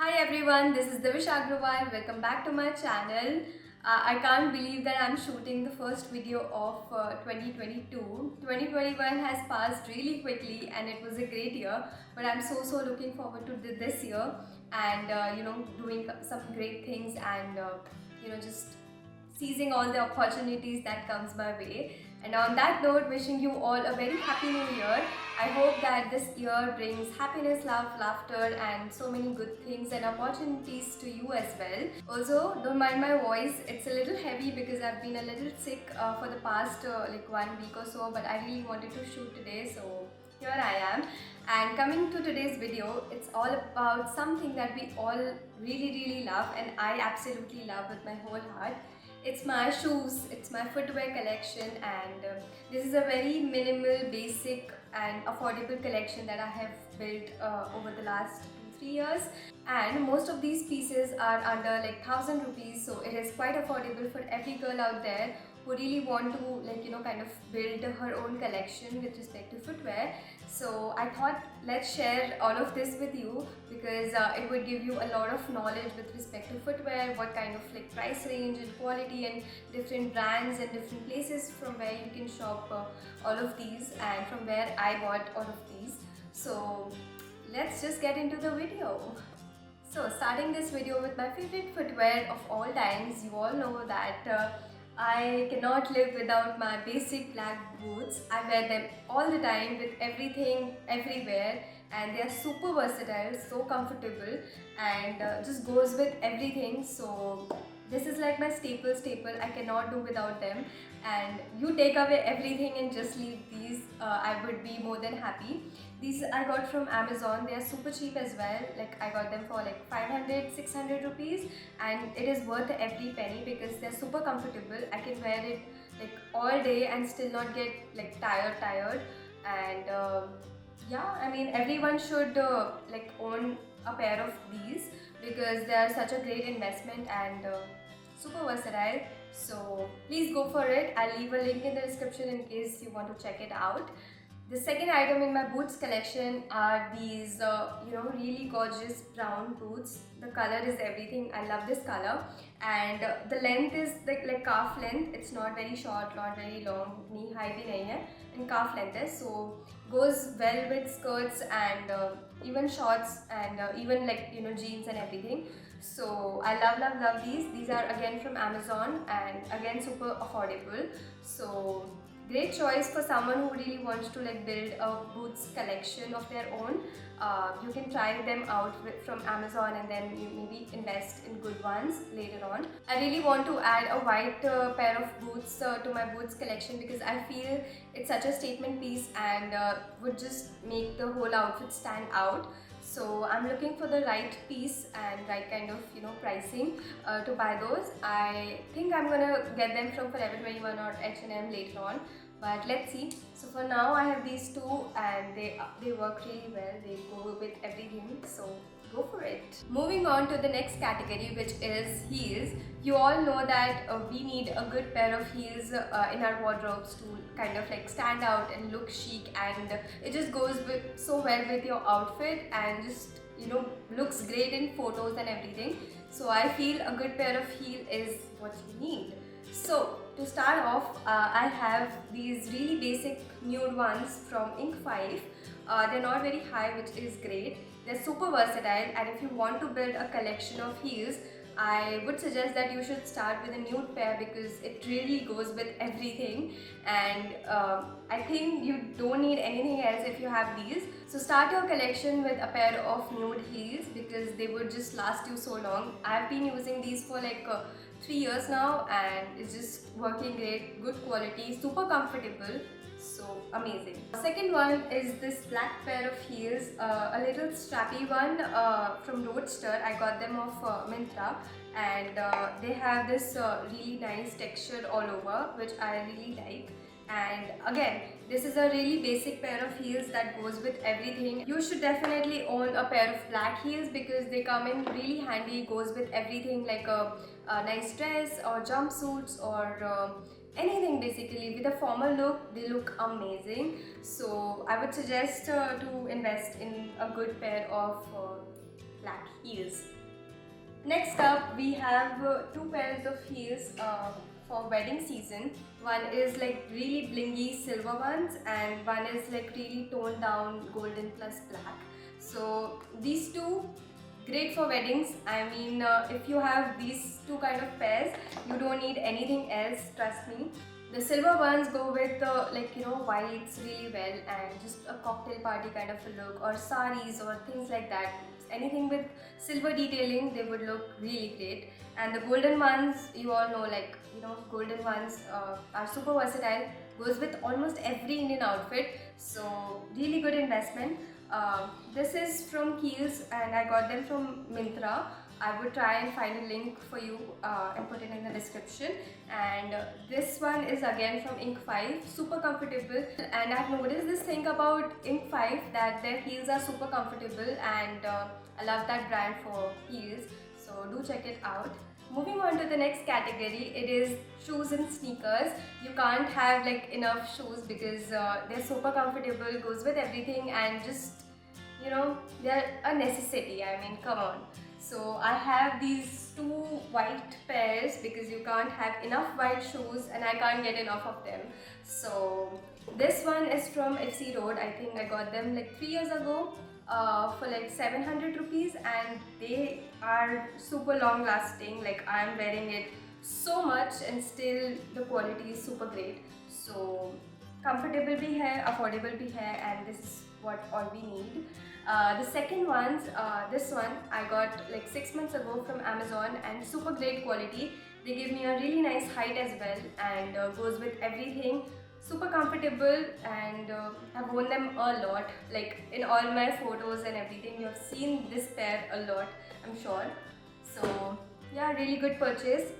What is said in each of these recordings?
Hi everyone, this is Divish Agrawal. Welcome back to my channel. I can't believe that I'm shooting the first video of 2022. 2021 has passed really quickly and it was a great year, but I'm so looking forward to this year and doing some great things and just seizing all the opportunities that comes my way. And on that note, wishing you all a very happy new year. I hope that this year brings happiness, love, laughter and so many good things and opportunities to you as well. Also, don't mind my voice, it's a little heavy because I've been a little sick for the past like 1 week or so, but I really wanted to shoot today, so here I am. And coming to today's video, it's all about something that we all really love and I absolutely love with my whole heart. It's my shoes, it's my footwear collection, and this is a very minimal, basic and affordable collection that I have built over the last 2-3 years. And most of these pieces are under like 1,000 rupees, so it is quite affordable for every girl out there who really want to kind of build her own collection with respect to footwear. So I thought let's share all of this with you because it would give you a lot of knowledge with respect to footwear, what kind of like price range and quality and different brands and different places from where you can shop all of these and from where I bought all of these. So let's just get into the video. So starting this video with my favorite footwear of all times, you all know that I cannot live without my basic black boots. I wear them all the time with everything, everywhere, and they are super versatile, so comfortable, and just goes with everything. So this is like my staple. I cannot do without them. And you take away everything and just leave these, I would be more than happy. These I got from Amazon. They are super cheap as well. Like I got them for like 500-600 rupees, and it is worth every penny because they're super comfortable. I can wear it like all day and still not get like tired. And yeah, I mean everyone should like own a pair of these because they are such a great investment and super versatile. So please go for it. I'll leave a link in the description in case you want to check it out. The second item in my boots collection are these really gorgeous brown boots. The color is everything. I love this color, and the length is like calf length. It's not very short, not very long, knee high bhi nahi hai, and calf length है. So goes well with skirts and even shorts and even like jeans and everything. So I love these. These are again from Amazon and again super affordable. So great choice for someone who really wants to like build a boots collection of their own. You can try them out from Amazon and then you maybe invest in good ones later on. I really want to add a white pair of boots to my boots collection because I feel it's such a statement piece and would just make the whole outfit stand out. So I'm looking for the right piece and right kind of pricing to buy those. I think I'm gonna get them from Forever 21 or H&M later on, but let's see. So for now I have these two and they work really well. They go with everything, so go for it. Moving on to the next category, which is heels. You all know that we need a good pair of heels in our wardrobes to kind of like stand out and look chic, and it just goes so well with your outfit and just looks great in photos and everything. So I feel a good pair of heel is what you need. So to start off, I have these really basic nude ones from Ink 5. They're not very high, which is great. They're super versatile, and if you want to build a collection of heels, I would suggest that you should start with a nude pair because it really goes with everything, and I think you don't need anything else if you have these. So start your collection with a pair of nude heels because they would just last you so long. I've been using these for like 3 years now and it's just working great, good quality, super comfortable. So amazing. Second one is this black pair of heels, a little strappy one from Roadster. I got them off Myntra, and they have this really nice texture all over, which I really like. And again, this is a really basic pair of heels that goes with everything. You should definitely own a pair of black heels because they come in really handy, goes with everything like a nice dress or jumpsuits or anything basically. With a formal look, they look amazing. So I would suggest to invest in a good pair of black heels. Next up, we have two pairs of heels for wedding season. One is like really blingy silver ones, and one is like really toned down golden plus black. So these two, great for weddings. I mean, if you have these two kind of pairs, you don't need anything else, trust me. The silver ones go with whites really well, and just a cocktail party kind of a look, or saris or things like that. Anything with silver detailing, they would look really great. And the golden ones, you all know, golden ones are super versatile, goes with almost every Indian outfit, so really good investment. This is from Kiehl's and I got them from Myntra. I would try and find a link for you and put it in the description. And this one is again from Ink 5, super comfortable. And I've noticed this thing about Ink 5, that their heels are super comfortable, and I love that brand for heels, so do check it out. Moving on to the next category, it is shoes and sneakers. You can't have like enough shoes because they're super comfortable, goes with everything, and just, they're a necessity. I mean, come on. So I have these two white pairs because you can't have enough white shoes and I can't get enough of them. So this one is from FC Road. I think I got them like 3 years ago for like 700 rupees, and they are super long lasting. Like, I am wearing it so much and still the quality is super great. So comfortable bhi hai, affordable bhi hai, and this is what all we need. The second ones, this one I got like 6 months ago from Amazon, and super great quality. They give me a really nice height as well, and goes with everything. Super comfortable, and I've worn them a lot. Like in all my photos and everything, you have seen this pair a lot, I'm sure. So yeah, really good purchase.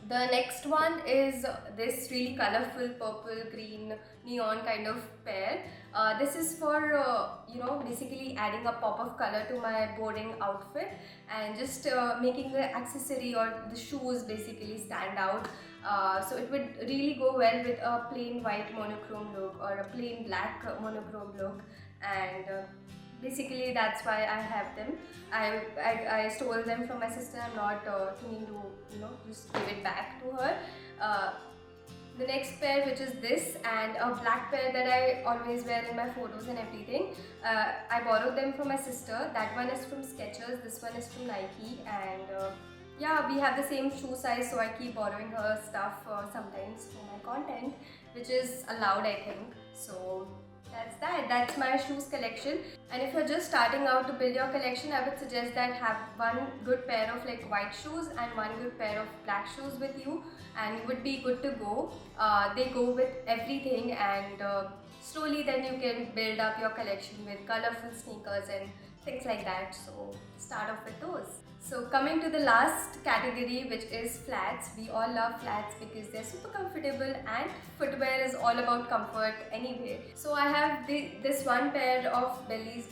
The next one is this really colorful purple, green, neon kind of pair. This is for, basically adding a pop of color to my boring outfit, and just making the accessory or the shoes basically stand out. So it would really go well with a plain white monochrome look or a plain black monochrome look, and basically that's why I have them. I stole them from my sister. I'm not thinking to just give it back to her. The next pair, which is this, and a black pair that I always wear in my photos and everything, I borrowed them from my sister. That one is from Skechers, this one is from Nike, and yeah, we have the same shoe size, so I keep borrowing her stuff sometimes for my content, which is allowed, I think. So that's my shoes collection. And if you're just starting out to build your collection, I would suggest that have one good pair of like white shoes and one good pair of black shoes with you, and you would be good to go. They go with everything, and slowly then you can build up your collection with colorful sneakers and things like that. So start off with those. So coming to the last category, which is flats. We all love flats because they're super comfortable, and footwear is all about comfort anyway. So I have this one pair of bellies,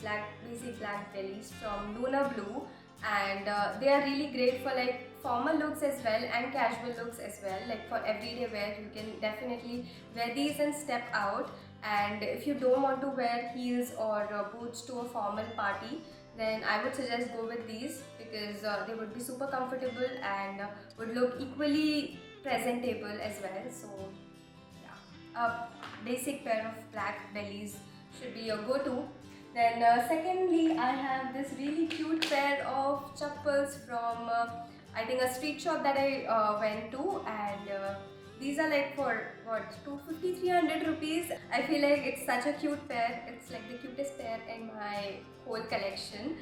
basic black bellies from Luna Blue, and they are really great for like formal looks as well and casual looks as well. Like for everyday wear, you can definitely wear these and step out. And if you don't want to wear heels or boots to a formal party, then I would suggest go with these because they would be super comfortable and would look equally presentable as well. So yeah, a basic pair of black bellies should be your go-to. Then secondly, I have this really cute pair of chappals from I think a street shop that I went to, and these are like for what, 250-300 rupees. I feel like it's such a cute pair. It's like the cutest pair in my whole collection.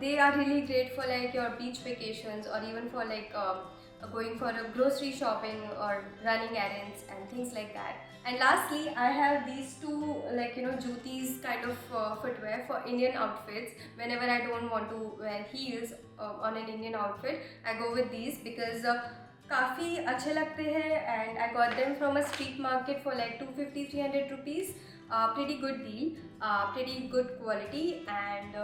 They are really great for like your beach vacations, or even for like going for a grocery shopping or running errands and things like that. And lastly, I have these two jutis kind of footwear for Indian outfits. Whenever I don't want to wear heels on an Indian outfit, I go with these because काफ़ी अच्छे लगते हैं, and I got them from a street market for like 250-300 rupees. Pretty good deal, pretty good quality, and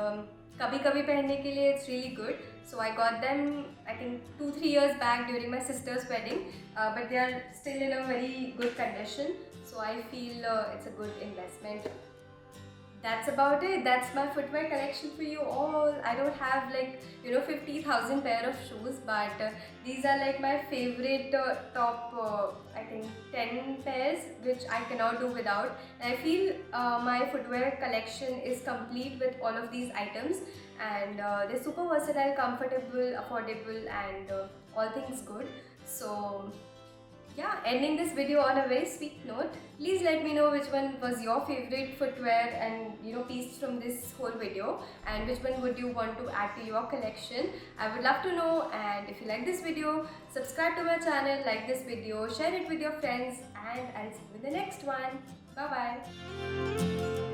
कभी कभी पहनने के लिए it's really good. So I got them I think 2-3 years back during my sister's wedding, but they are still in a very good condition. So I feel it's a good investment. That's about it. That's my footwear collection for you all. I don't have like 50,000 pair of shoes, but these are like my favorite top I think 10 pairs which I cannot do without. And I feel my footwear collection is complete with all of these items, and they're super versatile, comfortable, affordable, and all things good. So yeah, ending this video on a very sweet note. Please let me know which one was your favorite footwear and piece from this whole video, and which one would you want to add to your collection. I would love to know. And if you like this video, subscribe to my channel, like this video, share it with your friends, and I'll see you in the next one. Bye bye.